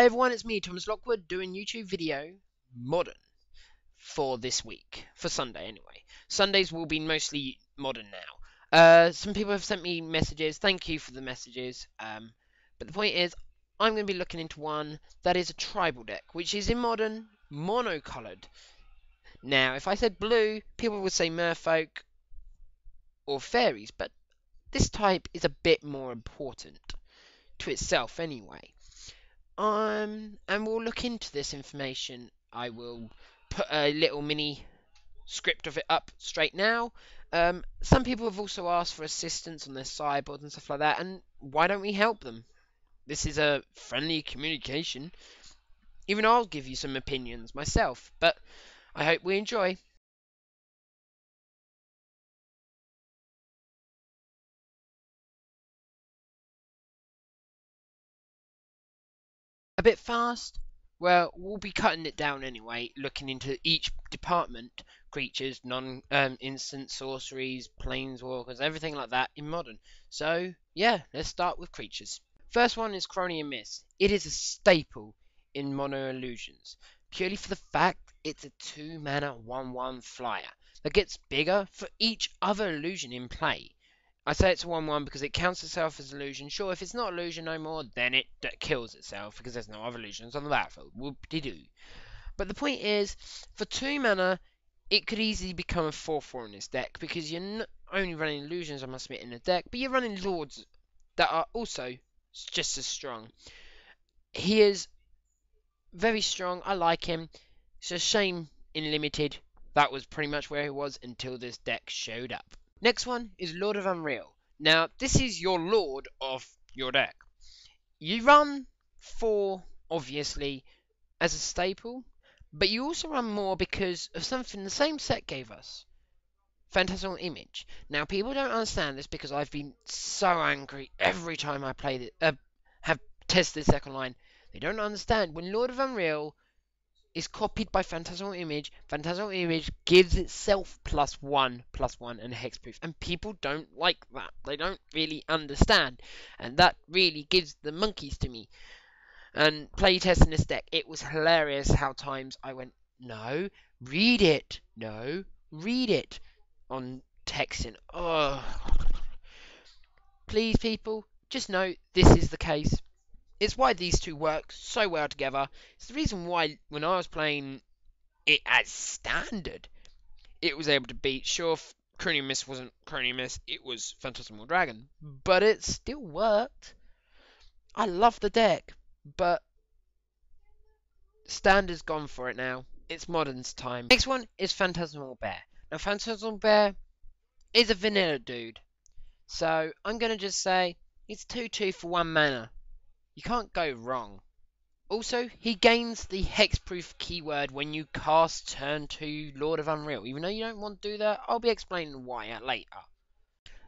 everyone, it's me, Thomas Lockwood, doing YouTube video modern for this week, for Sunday anyway. Sundays will be mostly modern now. Some people have sent me messages, thank you for the messages, but the point is, I'm going to be looking into one that is a tribal deck, which is in modern, monocoloured. Now, if I said blue, people would say merfolk or fairies, but this type is a bit more important to itself anyway. And we'll look into this information. I will put a little mini script of it up straight now. Some people have also asked for assistance on their sideboards and stuff like that, and why don't we help them? This is a friendly communication. Even I'll give you some opinions myself, but I hope we enjoy. A bit fast? Well, we'll be cutting it down anyway, looking into each department, creatures, non-instant sorceries, planeswalkers, everything like that in modern. So, yeah, let's start with creatures. First one is Krovikan Mist. It is a staple in Mono Illusions, purely for the fact it's a 2-mana 1/1 flyer that gets bigger for each other illusion in play. I say it's a 1/1 because it counts itself as illusion. Sure, if it's not illusion no more, then it kills itself because there's no other illusions on the battlefield. Whoop-de-doo. But the point is, for 2 mana, it could easily become a 4/4 in this deck because you're not only running illusions, I must admit, in the deck, but you're running lords that are also just as strong. He is very strong. I like him. It's a shame in limited that was pretty much where he was until this deck showed up. Next one is Lord of Unreal. Now, this is your lord of your deck. You run 4, obviously, as a staple, but you also run more because of something the same set gave us. Phantasmal Image. Now, people don't understand this because I've been so angry every time I play have tested this deck online. They don't understand. When Lord of Unreal is copied by Phantasmal Image, Phantasmal Image gives itself +1/+1 and hexproof, and people don't like that. They don't really understand, and that really gives the monkeys to me. And playtesting this deck, it was hilarious how times I went, no, read it, no, read it, on texting. Oh, please people, just know this is the case. It's why these two work so well together. It's the reason why when I was playing it as standard, it was able to beat. Sure, Krovikan Mist wasn't Krovikan Mist, it was Phantasmal Dragon, but it still worked. I love the deck, but standard's gone for it now. It's modern's time. Next one is Phantasmal Bear. Now, Phantasmal Bear is a vanilla dude, so I'm gonna just say it's 2/2 for 1 mana. You can't go wrong. Also, he gains the hexproof keyword when you cast turn 2 Lord of Unreal. Even though you don't want to do that, I'll be explaining why later.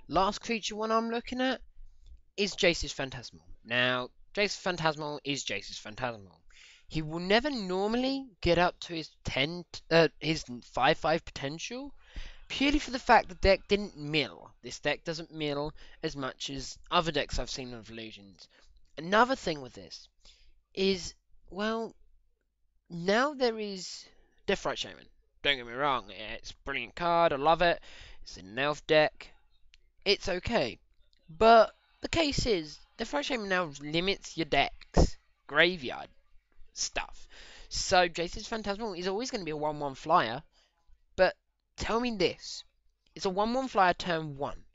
Last creature one I'm looking at is Jace's Phantasmal. Now, Jace's Phantasmal is Jace's Phantasmal. He will never normally get up to his 5/5 potential, purely for the fact the deck didn't mill. This deck doesn't mill as much as other decks I've seen of Illusions. Another thing with this is, well, now there is Deathrite Shaman. Don't get me wrong, it's a brilliant card, I love it. It's an elf deck. It's okay. But the case is, Deathrite Shaman now limits your deck's graveyard stuff. So Jace's Phantasmal is always going to be a 1/1 flyer. But tell me this. It's a 1/1 flyer turn 1.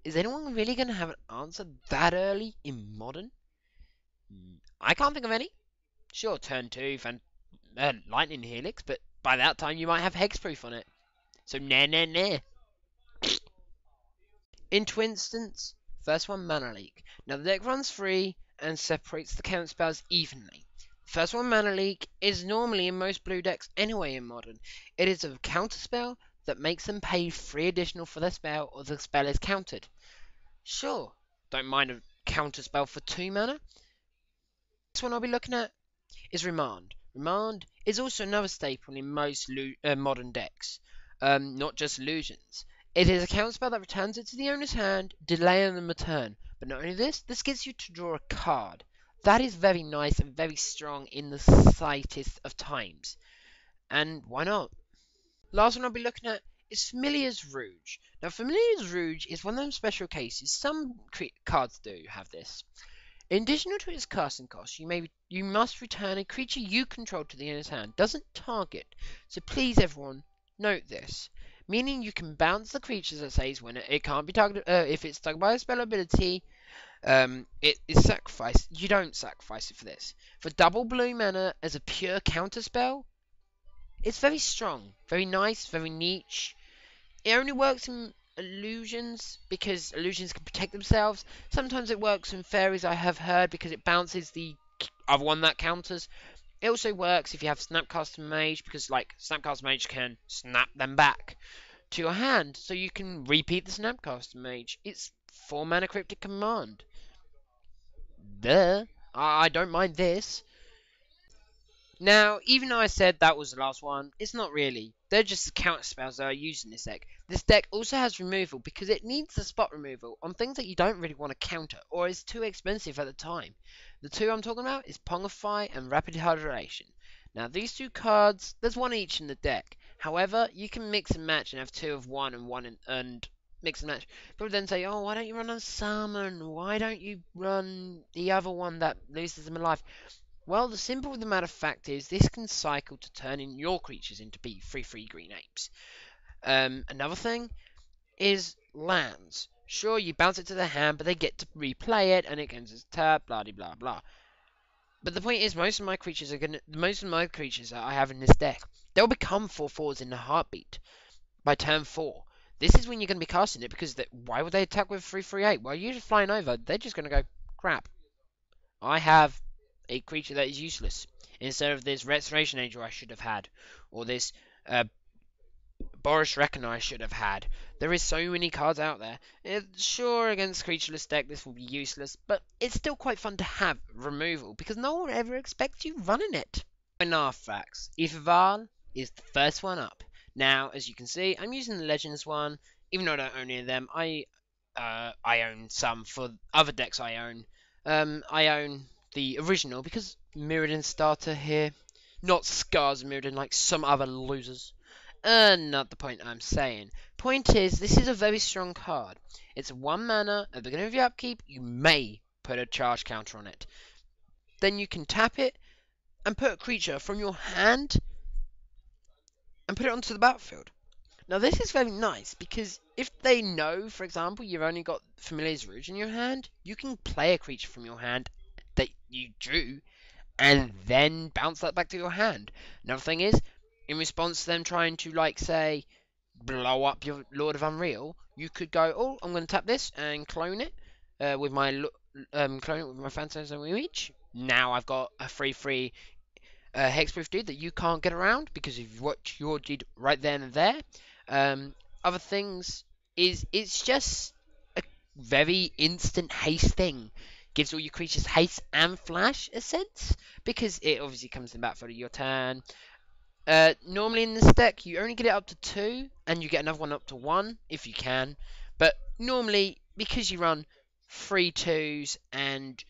Is anyone really going to have an answer that early in Modern? I can't think of any. Sure, turn 2, Lightning Helix, but by that time you might have hexproof on it. So nah. Into instance, first one, Mana Leak. Now the deck runs free and separates the counter spells evenly. First one, Mana Leak, is normally in most blue decks anyway in Modern. It is a counter spell that makes them pay 3 additional for their spell or the spell is countered. Sure, don't mind a counter spell for 2 mana. Next one I'll be looking at is Remand. Remand is also another staple in most modern decks, not just illusions. It is a counter spell that returns it to the owner's hand, delaying them a turn. But not only this, this gets you to draw a card. that is very nice and very strong in the slightest of times. And why not? Last one I'll be looking at is Familiar's Rouge. Now, Familiar's Rouge is one of them special cases. Some cards do have this. In addition to its casting cost, you must return a creature you control to the owner's hand. Doesn't target. So please, everyone, note this. Meaning you can bounce the creatures that says when it can't be targeted. If it's targeted by a spell ability, it is sacrificed. You don't sacrifice it for this. For double blue mana as a pure counter spell, it's very strong, very nice, very niche. It only works in illusions because illusions can protect themselves. Sometimes it works in fairies, I have heard, because it bounces the other one that counters. It also works if you have Snapcaster Mage, because like Snapcaster Mage can snap them back to your hand, so you can repeat the Snapcaster Mage. It's 4 mana Cryptic Command. Duh. I don't mind this. Now, even though I said that was the last one, it's not really. They're just the counter spells that are used in this deck. This deck also has removal because it needs the spot removal on things that you don't really want to counter or is too expensive at the time. The two I'm talking about is Pongify and Rapid Hybridization. Now, these two cards, there's one each in the deck. However, you can mix and match and have two of one and mix and match. People then say, oh, why don't you run a summon? Why don't you run the other one that loses them in life? Well, the simple of the matter of fact is, this can cycle to turn in your creatures into be free green apes. Another thing is lands. Sure, you bounce it to their hand, but they get to replay it, and it ends as tap, blah blah blah. But the point is, most of my creatures that I have in this deck, they'll become 4/4s in a heartbeat by turn 4. This is when you're going to be casting it, because why would they attack with 3/3/8? Well, you're just flying over. They're just going to go, crap. I have a creature that is useless instead of this Restoration Angel I should have had, or this Boris Reckoner I should have had. There is so many cards out there. Sure, against creatureless deck this will be useless, but it's still quite fun to have removal because no one ever expects you running it. In artifacts, Aether Vial is the first one up. Now, as you can see, I'm using the Legends one, even though I don't own any of them. I own some for other decks I own. I own the original because Mirrodin starter here, not Scars Mirrodin like some other losers. Not the point I'm saying. Point is, this is a very strong card. It's 1 mana. At the beginning of your upkeep, you may put a charge counter on it. Then you can tap it and put a creature from your hand and put it onto the battlefield. Now this is very nice because if they know, for example, you've only got Familiar's Rouge in your hand, you can play a creature from your hand that you drew and then bounce that back to your hand. Another thing is, in response to them trying to, like, say, blow up your Lord of Unreal, you could go, oh, I'm going to tap this and clone it with my Phantasmal Image. Now I've got a 3/3 hexproof dude that you can't get around because of what you did right then and there. Other things is it's just a very instant haste thing. Gives all your creatures haste and flash a sense because it obviously comes in the battlefield of your turn. Normally in this deck you only get it up to 2 and you get another one up to 1 if you can. But normally because you run 3 2s and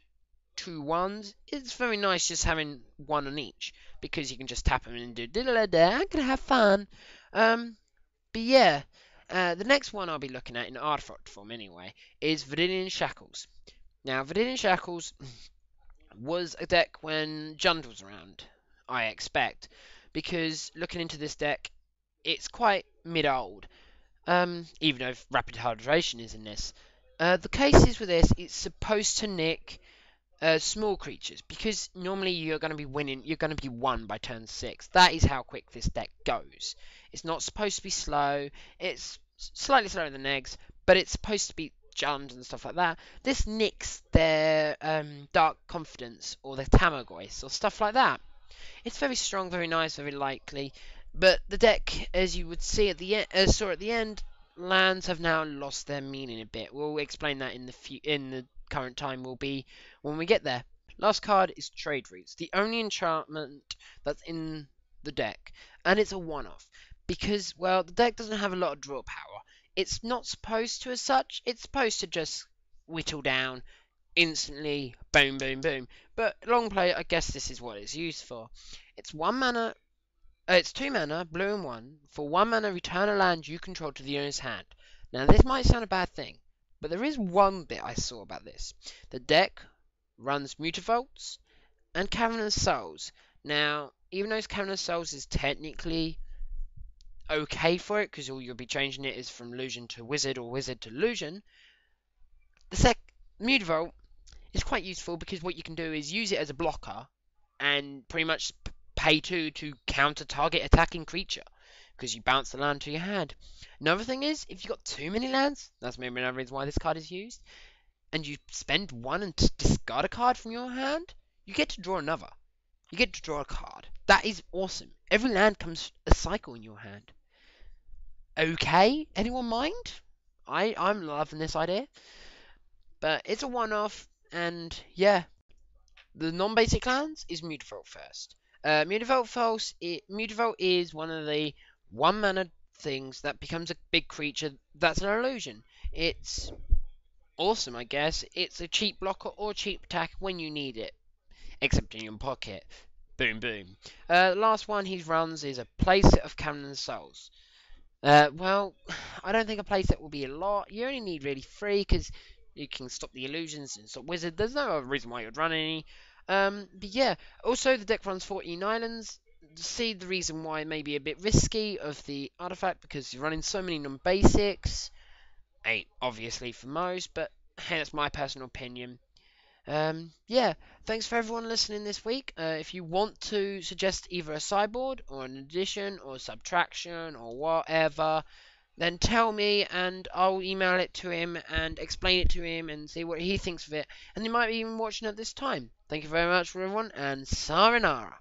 2 1s, it's very nice just having one on each because you can just tap them and do diddle-a-da, I'm gonna have fun. But yeah, the next one I'll be looking at in artifact form anyway is Vedalken Shackles. Now, Vedalken Shackles was a deck when Jund was around, I expect, because looking into this deck, it's quite mid-old, even though Rapid Hydration is in this. The case is with this, it's supposed to nick small creatures, because normally you're going to be winning, you're going to be won by turn 6. That is how quick this deck goes. It's not supposed to be slow, it's slightly slower than eggs, but it's supposed to be Jund and stuff like that. This nicks their Dark Confidence or their Tamagotchi or stuff like that. It's very strong, very nice, very likely, but the deck, as you would see at the end, lands have now lost their meaning a bit. We'll explain that in the current time will be when we get there. Last card is Trade Routes, the only enchantment that's in the deck, and it's a one-off because, well, the deck doesn't have a lot of draw power. It's not supposed to as such. It's supposed to just whittle down instantly boom, boom, boom. But long play, I guess this is what it's used for. It's 1 mana. It's 2 mana, blue and 1. For 1 mana, return a land you control to the owner's hand. Now, this might sound a bad thing, but there is one bit I saw about this. The deck runs Mutavaults and Cavern of Souls. Now, even though Cavern of Souls is technically okay for it, because all you'll be changing it is from Illusion to Wizard or Wizard to Illusion, the Mutavault is quite useful because what you can do is use it as a blocker and pretty much pay 2 to counter target attacking creature because you bounce the land to your hand. Another thing is, if you've got too many lands, that's maybe another reason why this card is used, and you spend 1 and discard a card from your hand, you get to draw another. You get to draw a card. That is awesome. Every land comes a cycle in your hand. Okay, anyone mind? I'm loving this idea. But it's a one-off, and yeah, the non-basic lands is Mutavault first. Mutavault is one of the 1 mana things that becomes a big creature that's an illusion. It's awesome, I guess. It's a cheap blocker or cheap attack when you need it, except in your pocket. Boom, boom. The last one he runs is a playset of Cavern of Souls. Well, I don't think a playset will be a lot. You only need really 3 because you can stop the illusions and stop wizard. There's no other reason why you'd run any. But yeah, also the deck runs 14 islands. See the reason why it may be a bit risky of the artifact because you're running so many non-basics. 8 obviously for most, but hey, that's my personal opinion. Yeah, thanks for everyone listening this week. If you want to suggest either a sideboard or an addition or subtraction or whatever, then tell me and I'll email it to him and explain it to him and see what he thinks of it. And he might be even watching at this time. Thank you very much for everyone and sayonara.